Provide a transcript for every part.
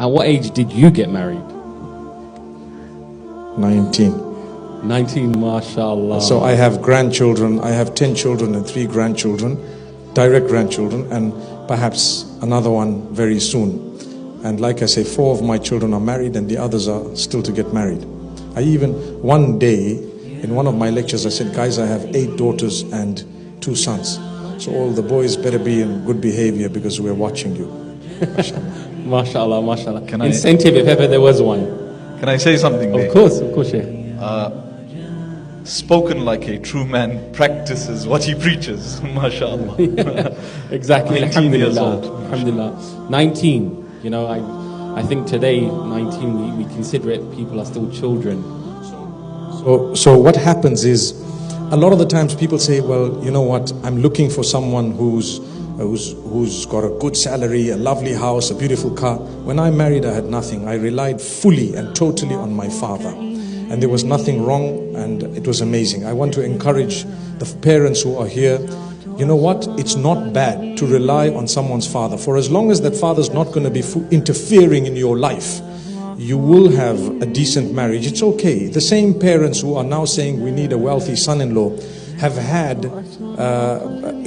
At what age did you get married? 19. 19, mashallah. So I have grandchildren. I have 10 children and 3 grandchildren, direct grandchildren, and perhaps another one very soon. And like I say, 4 of my children are married and the others are still to get married. I even, one day, in one of my lectures, I said, guys, I have 8 daughters and 2 sons. So all the boys better be in good behavior because we're watching you. Mashallah, mashallah. Incentive if ever there was one. Can I say something there? Of course, yeah. Spoken like a true man practices what he preaches. MashaAllah. Exactly. 19 years Alhamdulillah. old. Alhamdulillah. 19. You know, I think today, 19, we consider it, people are still children. So what happens is, a lot of the times people say, well, you know what, I'm looking for someone who's got a good salary, a lovely house, a beautiful car. When I married, I had nothing. I relied fully and totally on my father. And there was nothing wrong, and it was amazing. I want to encourage the parents who are here, you know what, it's not bad to rely on someone's father. For as long as that father's not going to be interfering in your life, you will have a decent marriage. It's okay. The same parents who are now saying we need a wealthy son-in-law have had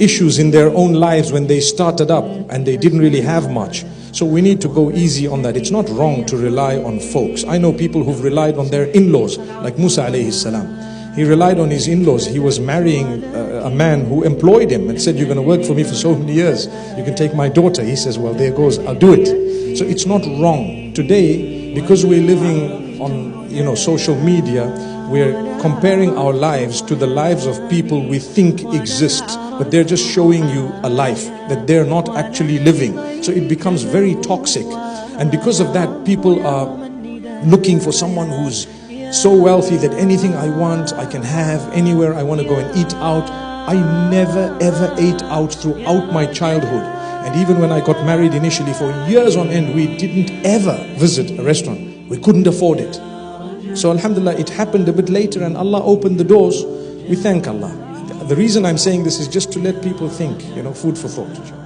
issues in their own lives when they started up and they didn't really have much. So we need to go easy on that. It's not wrong to rely on folks. I know people who've relied on their in-laws, like Musa alayhi salam. He relied on his in-laws. He was marrying a man who employed him and said, you're going to work for me for so many years. You can take my daughter. He says, well, there goes, I'll do it. So it's not wrong. Today, because we're living on, social media, we're comparing our lives to the lives of people we think exist, but they're just showing you a life that they're not actually living. So it becomes very toxic. And because of that, people are looking for someone who's so wealthy that anything I want, I can have anywhere I want to go and eat out. I never ever ate out throughout my childhood. And even when I got married initially, for years on end, we didn't ever visit a restaurant. We couldn't afford it. So alhamdulillah, it happened a bit later and Allah opened the doors. We thank Allah. The reason I'm saying this is just to let people think, food for thought.